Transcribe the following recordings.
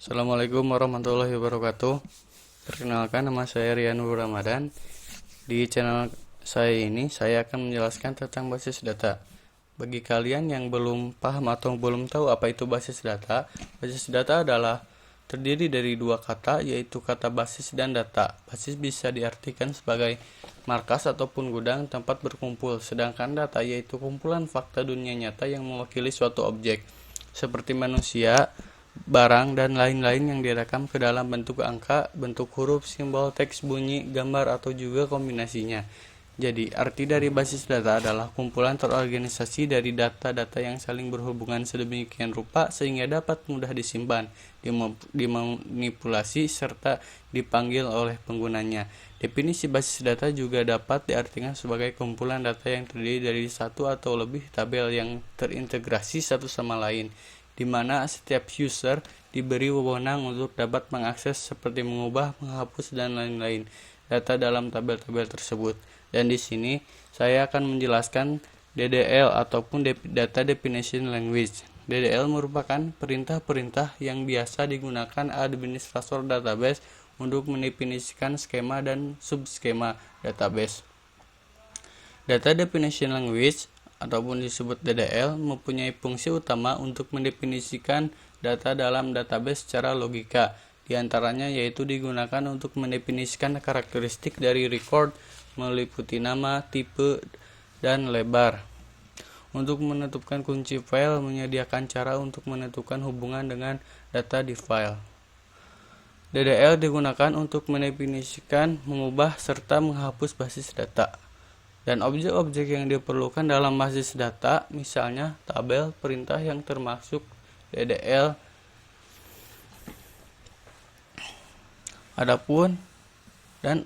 Assalamualaikum warahmatullahi wabarakatuh. Perkenalkan, nama saya Rian Nur Ramadan. Di channel saya ini, saya akan menjelaskan tentang basis data. Bagi kalian yang belum paham atau belum tahu apa itu basis data adalah terdiri dari dua kata, yaitu kata basis dan data. Basis bisa diartikan sebagai markas ataupun gudang tempat berkumpul, sedangkan data yaitu kumpulan fakta dunia nyata yang mewakili suatu objek, seperti manusia, barang, dan lain-lain yang direkam ke dalam bentuk angka, bentuk huruf, simbol, teks, bunyi, gambar, atau juga kombinasinya. Jadi, arti dari basis data adalah kumpulan terorganisasi dari data-data yang saling berhubungan sedemikian rupa sehingga dapat mudah disimpan, dimanipulasi, serta dipanggil oleh penggunanya. Definisi basis data juga dapat diartikan sebagai kumpulan data yang terdiri dari satu atau lebih tabel yang terintegrasi satu sama lain, di mana setiap user diberi wewenang untuk dapat mengakses seperti mengubah, menghapus, dan lain-lain data dalam tabel-tabel tersebut. Dan di sini saya akan menjelaskan DDL ataupun Data Definition Language. DDL merupakan perintah-perintah yang biasa digunakan administrator database untuk mendefinisikan skema dan subskema database. Data Definition Language ataupun disebut DDL mempunyai fungsi utama untuk mendefinisikan data dalam database secara logika. Di antaranya yaitu digunakan untuk mendefinisikan karakteristik dari record meliputi nama, tipe, dan lebar. Untuk menentukan kunci file, menyediakan cara untuk menentukan hubungan dengan data di file. DDL digunakan untuk mendefinisikan, mengubah, serta menghapus basis data. Dan objek-objek yang diperlukan dalam basis data, misalnya tabel, perintah yang termasuk DDL. Adapun dan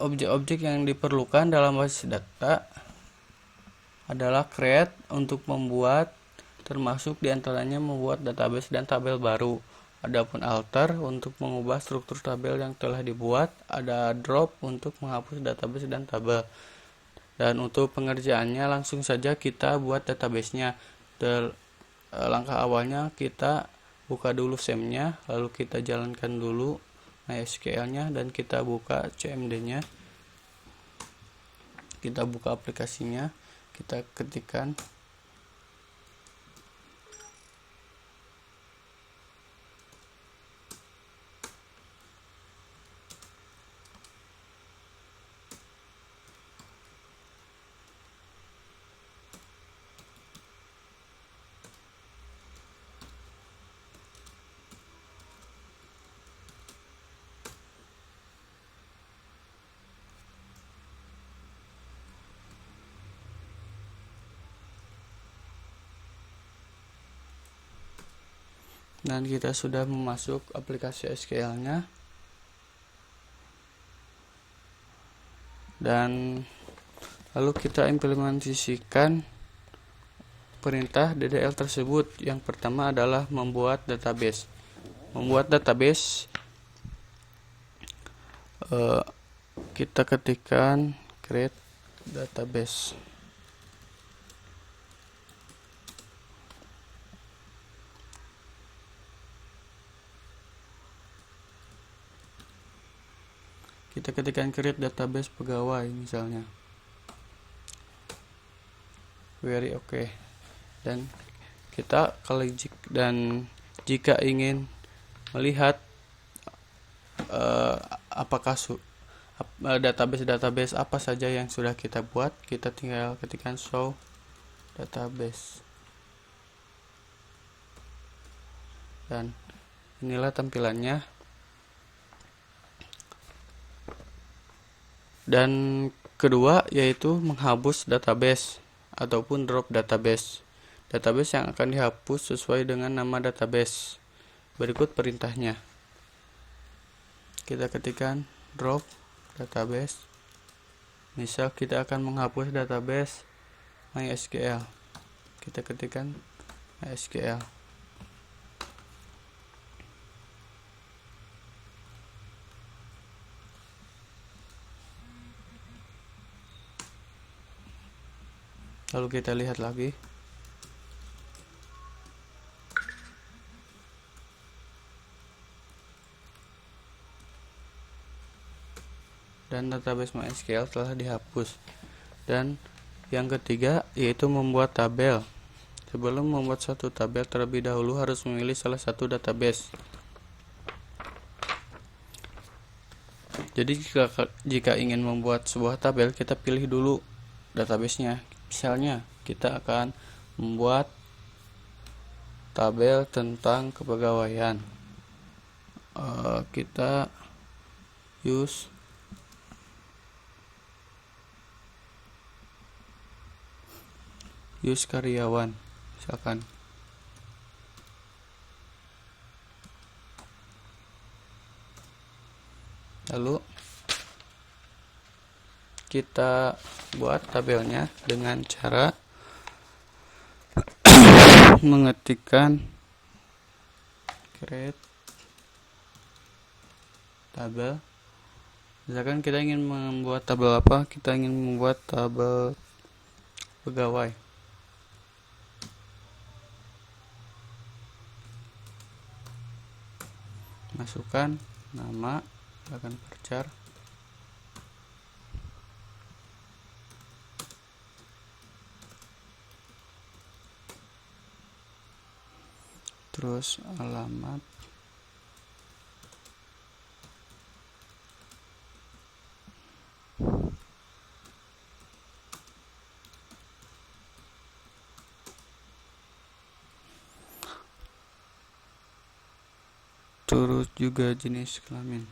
objek-objek yang diperlukan dalam basis data adalah create untuk membuat, termasuk diantaranya membuat database dan tabel baru. Adapun alter untuk mengubah struktur tabel yang telah dibuat. Ada drop untuk menghapus database dan tabel. Dan untuk pengerjaannya langsung saja kita buat database-nya. Langkah awalnya kita buka dulu SAM-nya, lalu kita jalankan dulu MySQL-nya dan kita buka CMD-nya. Kita buka aplikasinya, kita ketikkan dan kita sudah memasuk aplikasi SQL-nya. Dan lalu kita implementasikan perintah DDL tersebut. Yang pertama adalah membuat database. Kita ketikkan create database. Kita ketikkan create database pegawai misalnya. Query oke. Dan kita jika ingin melihat apakah database apa saja yang sudah kita buat, kita tinggal ketikkan show database. Dan inilah tampilannya. Dan kedua yaitu menghapus database ataupun drop database. Database yang akan dihapus sesuai dengan nama database. Berikut perintahnya. Kita ketikkan drop database. Misal kita akan menghapus database MySQL. Kita ketikkan MySQL. Lalu kita lihat lagi. dan database MySQL telah dihapus. Dan yang ketiga yaitu membuat tabel. Sebelum membuat satu tabel, terlebih dahulu harus memilih salah satu database. Jadi jika ingin membuat sebuah tabel, kita pilih dulu databasenya. Misalnya kita akan membuat tabel tentang kepegawaian. Kita use karyawan misalkan. Lalu kita buat tabelnya dengan cara mengetikkan create tabel. Misalkan kita ingin membuat tabel apa? Kita ingin membuat tabel pegawai. Masukkan nama, akan varchar, terus alamat, terus juga jenis kelamin.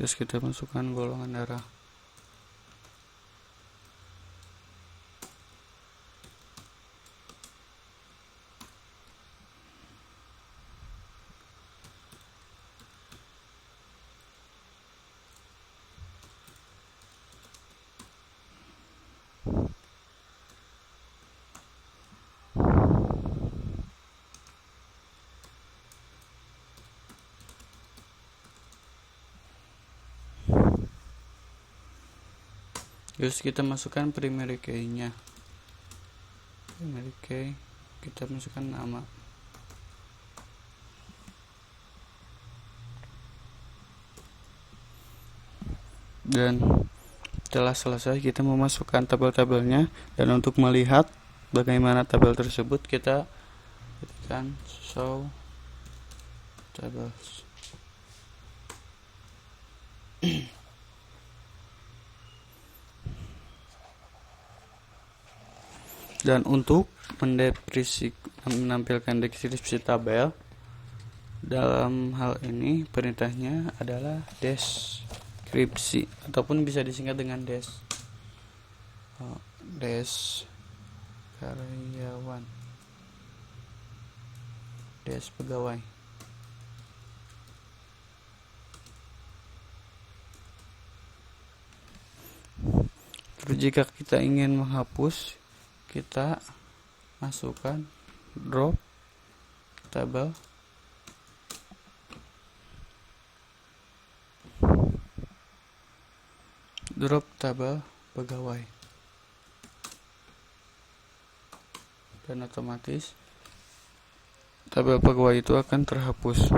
Terus kita masukkan golongan darah. Terus kita masukkan primary key-nya. Primary key, kita masukkan nama. Dan setelah selesai, kita memasukkan tabel-tabelnya. Dan untuk melihat bagaimana tabel tersebut, kita ketikkan show tables. Dan untuk menampilkan deskripsi tabel, dalam hal ini perintahnya adalah deskripsi, ataupun bisa disingkat dengan des karyawan, des pegawai. Terus jika kita ingin menghapus, kita masukkan drop tabel, pegawai, dan otomatis tabel pegawai itu akan terhapus.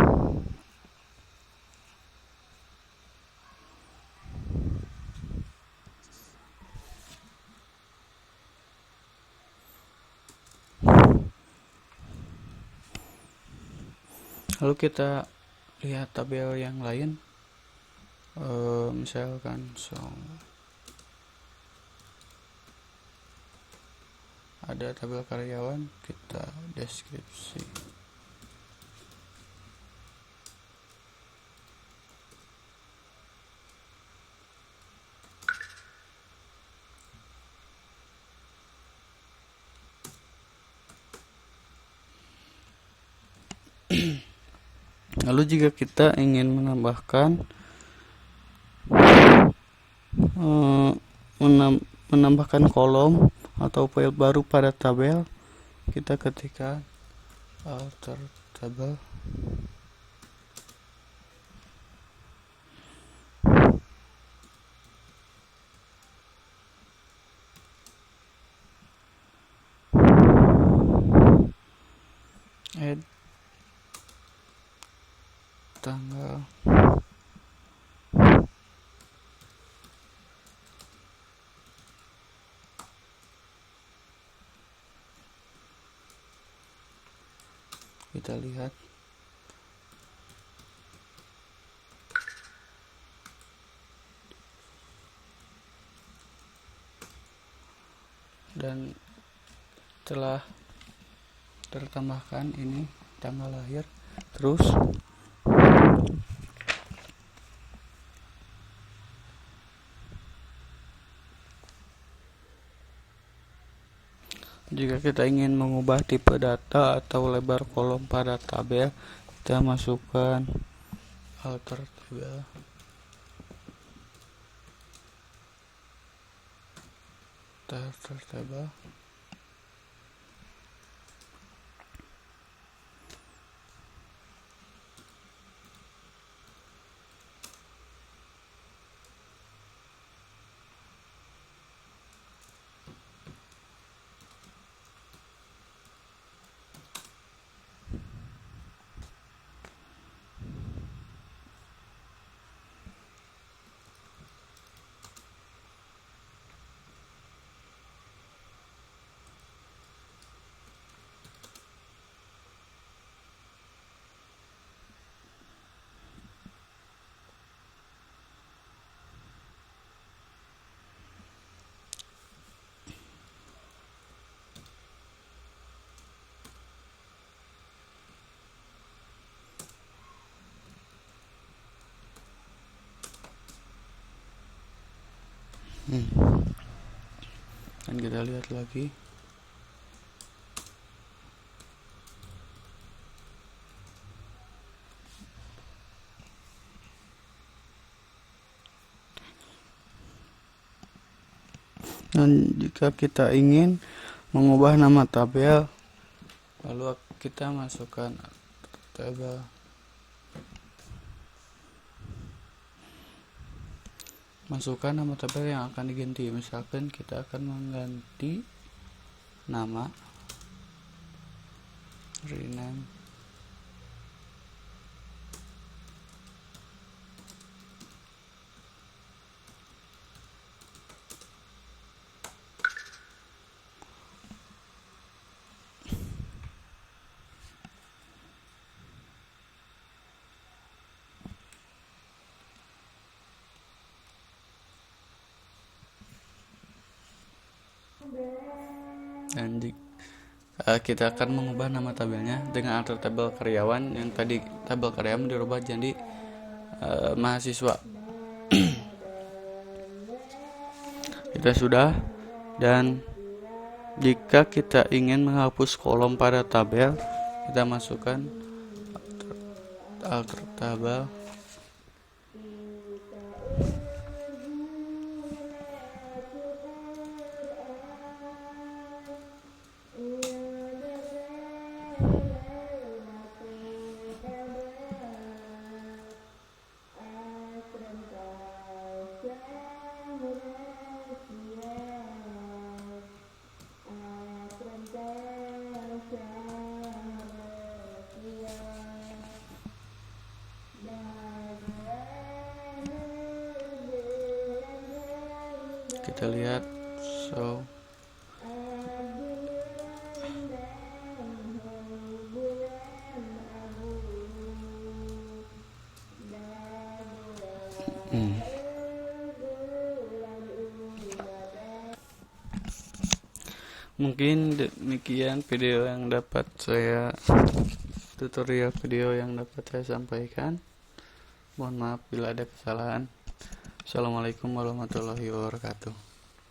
Lalu kita lihat tabel yang lain, misalkan ada tabel karyawan, kita deskripsi. Lalu jika kita ingin menambahkan menambahkan kolom atau file baru pada tabel, kita ketikkan alter tabel. Add tanggal. Kita lihat dan telah tertambahkan ini tanggal lahir. Terus jika kita ingin mengubah tipe data atau lebar kolom pada tabel, kita masukkan alter tabel. Alter tabel. Dan kita lihat lagi. Dan jika kita ingin mengubah nama tabel, lalu kita masukkan tabel. Masukkan nama tabel yang akan diganti. Misalkan kita akan mengganti nama, rename, dan kita akan mengubah nama tabelnya dengan alter tabel karyawan. Yang tadi tabel karyawan dirubah jadi mahasiswa. Kita sudah. Dan jika kita ingin menghapus kolom pada tabel, kita masukkan alter tabel. Kita lihat show. Mungkin demikian video yang dapat saya tutorial video yang dapat saya sampaikan. Mohon maaf bila ada kesalahan. Assalamualaikum warahmatullahi wabarakatuh.